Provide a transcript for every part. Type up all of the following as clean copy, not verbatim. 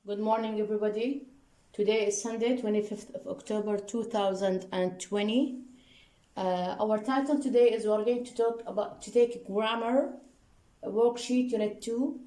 Good morning, everybody. Today is Sunday, 25th of October 2020. Our title today is we're going to take grammar worksheet unit 2.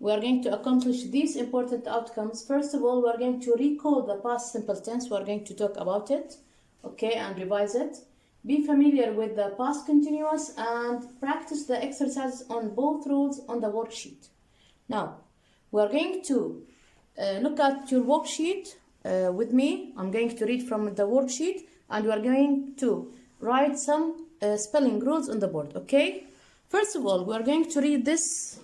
We are going to accomplish these important outcomes. First of all, we are going to recall the past simple tense. We are going to talk about it, okay, and revise it. Be familiar with the past continuous and practice the exercises on both rules on the worksheet. Now, we are going to look at your worksheet with me. I'm going to read from the worksheet and we are going to write some spelling rules on the board, okay? First of all, we are going to read this.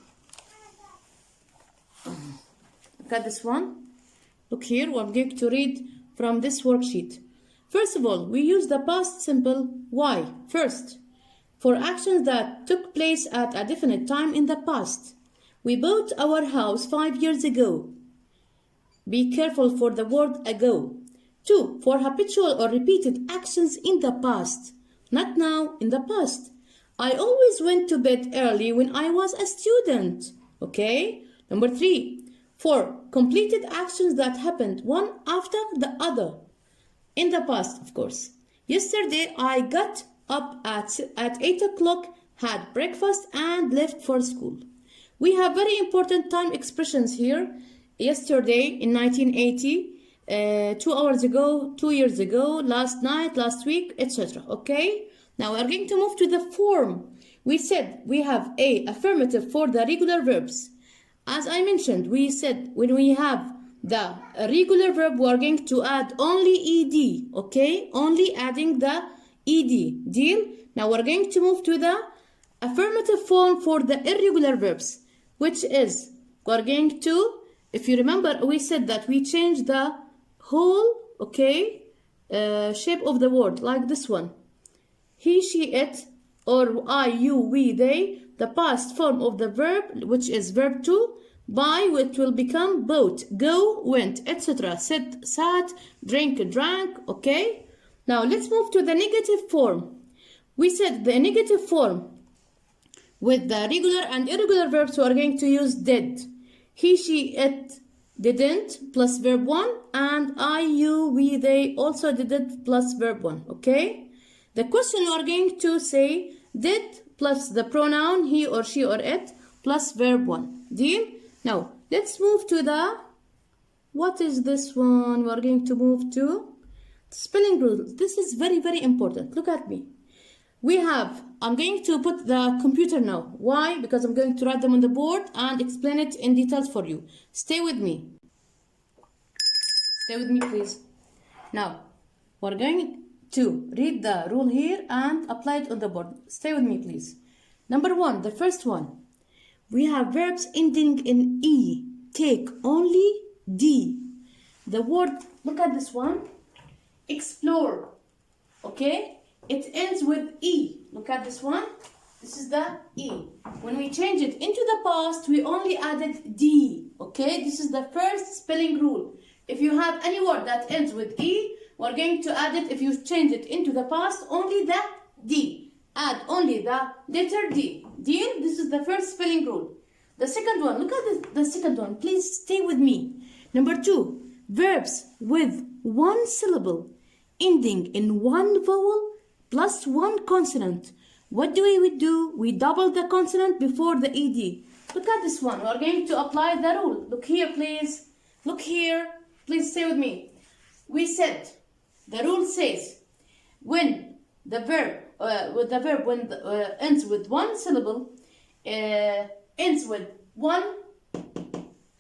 Look at this one. Look here, we're going to read from this worksheet. First of all, we use the past simple why first for actions that took place at a definite time in the past. We bought our house 5 years ago. Be careful for the word ago. 2. For habitual or repeated actions in the past. Not now, in the past. I always went to bed early when I was a student. Okay? Number 3. For completed actions that happened one after the other. In the past, of course. Yesterday, I got up at 8 o'clock, had breakfast, and left for school. We have very important time expressions here. Yesterday in 1980, 2 hours ago, 2 years ago, last night, last week, etc. Okay? Now we are going to move to the form. We said we have a affirmative for the regular verbs. As I mentioned, we said when we have the regular verb, we are going to add only ed. Okay? Only adding the ed. Deal? Now we are going to move to the affirmative form for the irregular verbs, which is we are going to, if you remember, we said that we changed the whole, okay, shape of the word, like this one. He, she, it, or I, you, we, they, the past form of the verb, which is verb to, buy, which will become bought, go, went, etc. Sit, sat, drink, drank, okay? Now, let's move to the negative form. We said the negative form with the regular and irregular verbs, we are going to use did. He, she, it, didn't, plus verb 1, and I, you, we, they also didn't, plus verb 1, okay? The question we are going to say did plus the pronoun he or she or it, plus verb 1. Deal? Now, let's move to the, what is this one? We are going to move to spelling rules. This is very, very important. Look at me. We have, I'm going to put the computer now. Why? Because I'm going to write them on the board and explain it in details for you. Stay with me. Stay with me, please. Now, we're going to read the rule here and apply it on the board. Stay with me, please. Number 1, the first one. We have verbs ending in E. Take only D. The word, look at this one. Explore. Okay? It ends with E. Look at this one. This is the E. When we change it into the past, we only added D. Okay? This is the first spelling rule. If you have any word that ends with E, we're going to add it, if you change it into the past, only the D. Add only the letter D. Deal? This is the first spelling rule. The second one, look at the second one. Please stay with me. Number 2, verbs with one syllable ending in one vowel plus one consonant. What do we do? We double the consonant before the ed. Look at this one. We're going to apply the rule. Look here, please. Look here. Please stay with me. We said the rule says when the verb ends with one syllable, ends with one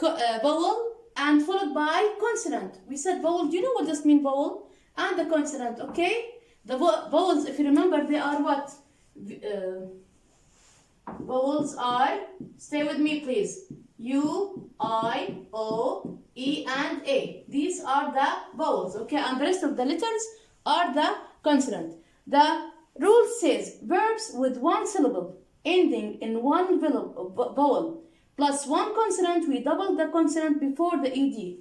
vowel and followed by consonant. We said vowel. Do you know what does mean vowel? And the consonant. Okay. The vowels, if you remember, they are what? Vowels are, stay with me please, U, I, O, E, and A. These are the vowels, okay? And the rest of the letters are the consonant. The rule says verbs with one syllable ending in one vowel plus one consonant, we double the consonant before the ed.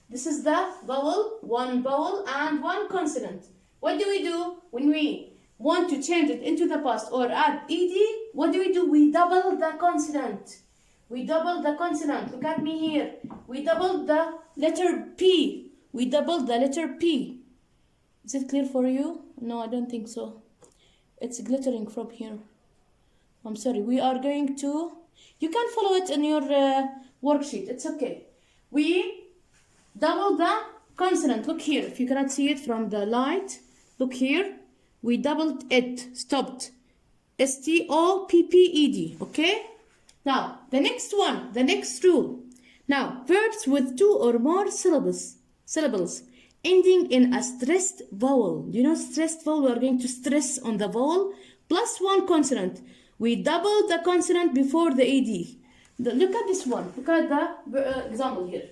This is the vowel, one vowel and one consonant. What do? When we want to change it into the past or add ed, what do? We double the consonant. We doubled the consonant. Look at me here. We doubled the letter P. We doubled the letter P. Is it clear for you? No, I don't think so. It's glittering from here. I'm sorry. We are going to... You can follow it in your worksheet. It's okay. We doubled the consonant. Look here. If you cannot see it from the light, look here. We doubled it. Stopped. S-T-O-P-P-E-D. Okay? Now, the next one. The next rule. Now, verbs with 2 or more syllables ending in a stressed vowel. Do you know stressed vowel? We are going to stress on the vowel plus 1 consonant. We double the consonant before the AD. Look at this one. Look at the example here.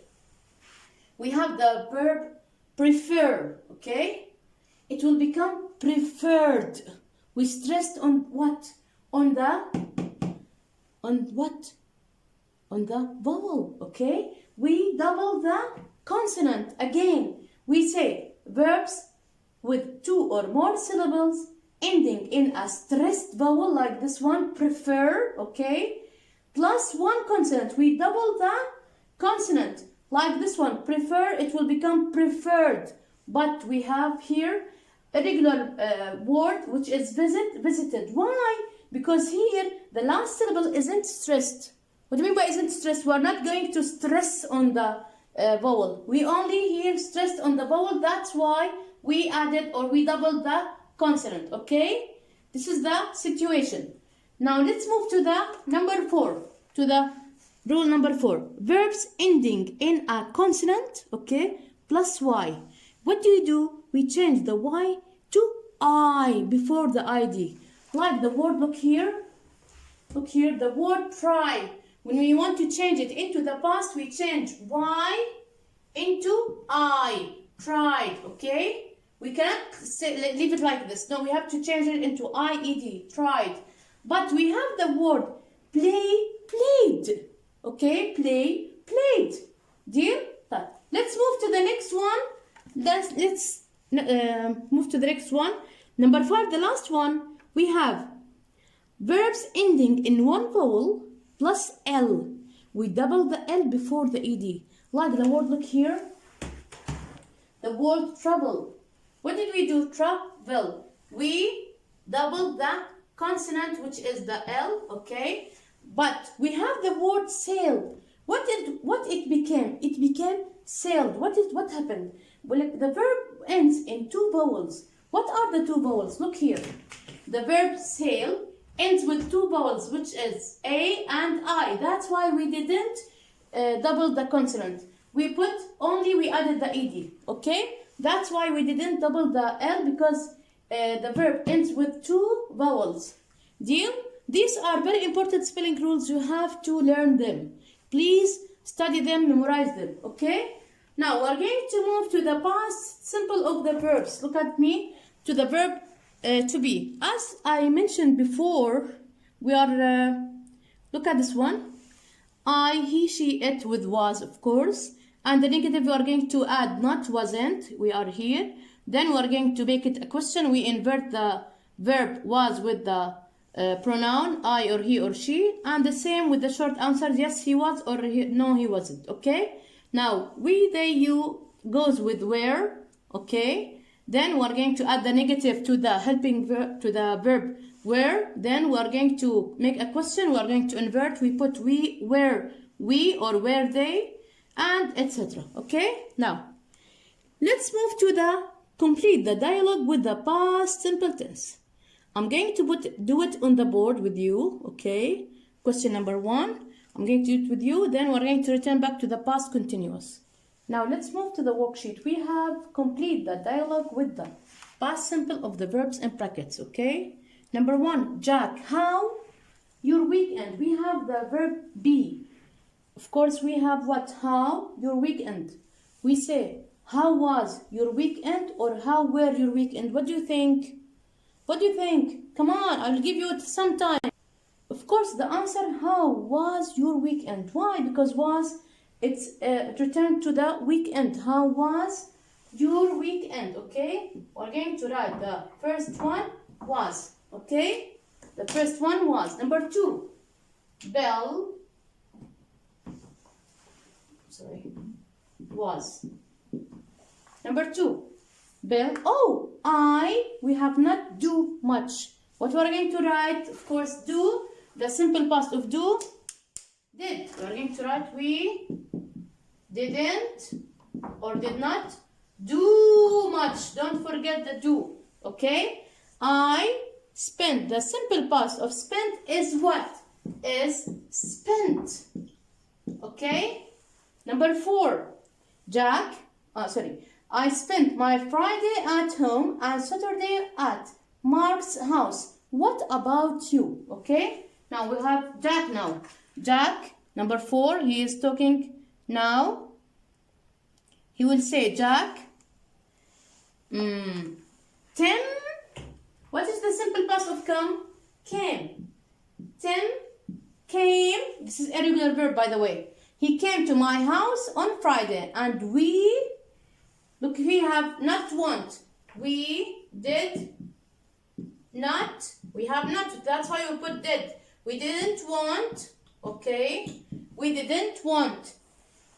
We have the verb prefer, okay? It will become preferred. We stressed on what? On what? On the vowel, okay? We double the consonant. Again, we say verbs with 2 or more syllables ending in a stressed vowel like this one, prefer, okay? Plus 1 consonant. We double the consonant like this one, prefer. It will become preferred. But we have here a regular word which is visited. Why? Because here the last syllable isn't stressed. What do you mean by isn't stressed? We're not going to stress on the vowel. We only here stressed on the vowel. That's why we added or we doubled the consonant. Okay? This is the situation. Now let's move to the number 4. To the rule number 4. Verbs ending in a consonant, okay, plus Y. What do? We change the Y to I before the ID. Like the word, look here. Look here, the word try. When we want to change it into the past, we change Y into I. Tried, okay? We cannot leave it like this. No, we have to change it into IED. Tried. But we have the word play, played. Okay? Play, played. Deal? Let's move to the next one. Let's move to the next one. Number 5, the last one. We have verbs ending in one vowel plus L. We double the L before the ED. Like the word, look here. The word travel. What did we do? Travel. We doubled the consonant, which is the L, okay? But we have the word sail. What it became? It became sailed. What happened? Well, the verb ends in 2 vowels. What are the 2 vowels? Look here. The verb sail ends with 2 vowels, which is A and I. That's why we didn't double the consonant. We added the ED, okay? That's why we didn't double the L, because the verb ends with 2 vowels. Deal? These are very important spelling rules. You have to learn them. Please study them, memorize them, okay? Now, we're going to move to the past simple of the verbs. Look at me. To the verb to be. As I mentioned before, we are, look at this one. I, he, she, it with was, of course. And the negative we are going to add not, wasn't. We are here. Then we are going to make it a question. We invert the verb was with the pronoun I or he or she. And the same with the short answer. Yes, he was, or no, he wasn't. Okay? Now, we, they, you goes with where. Okay? Then we are going to add the negative to the helping verb, to the verb where. Then we are going to make a question. We are going to invert. We put we, where we, or where they, and etc. Okay? Now, let's move to complete the dialogue with the past simple tense. I'm going to do it on the board with you. Okay? Question number 1. I'm going to do it with you. Then we're going to return back to the past continuous. Now let's move to the worksheet. We have complete the dialogue with the past simple of the verbs in brackets, okay? Number 1, Jack, how your weekend? We have the verb be. Of course, we have what? How your weekend. We say, how was your weekend, or how were your weekend? What do you think? What do you think? Come on, I'll give you some time. Of course, the answer, how was your weekend? Why? Because was, it's returned to the weekend. How was your weekend? Okay, we're going to write the first one was. Okay, the first one was. Number 2, Belle sorry, was. Number 2, Bill. Oh, we have not do much. What we are going to write? Of course, do. The simple past of do. Did. We are going to write we didn't or did not do much. Don't forget the do. Okay? I spent. The simple past of spent is what? Is spent. Okay? Number 4, Jack. I spent my Friday at home and Saturday at Mark's house. What about you? Okay? Now we have Jack now. Jack, number 4, he is talking now. He will say, Jack, Tim, what is the simple past of come? Came. Tim came, this is irregular verb by the way. He came to my house on Friday and we, look, we have not want. We did not, we have not, that's why we put did. We didn't want, okay? We didn't want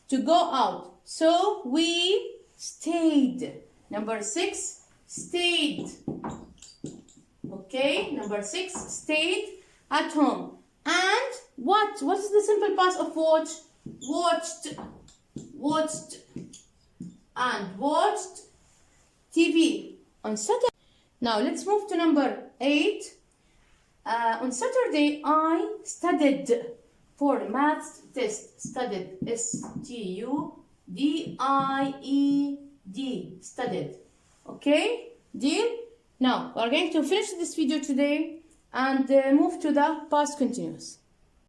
to go out. So we stayed. Number 6, stayed. Okay, number 6, stayed at home. And what? What is the simple past of watch? Watched. Watched. And watched TV on Saturday. Now let's move to number 8. On Saturday, I studied for the maths test. Studied. S-T-U-D-I-E-D. Studied. Okay? Deal? Now, we are going to finish this video today and move to the past continuous.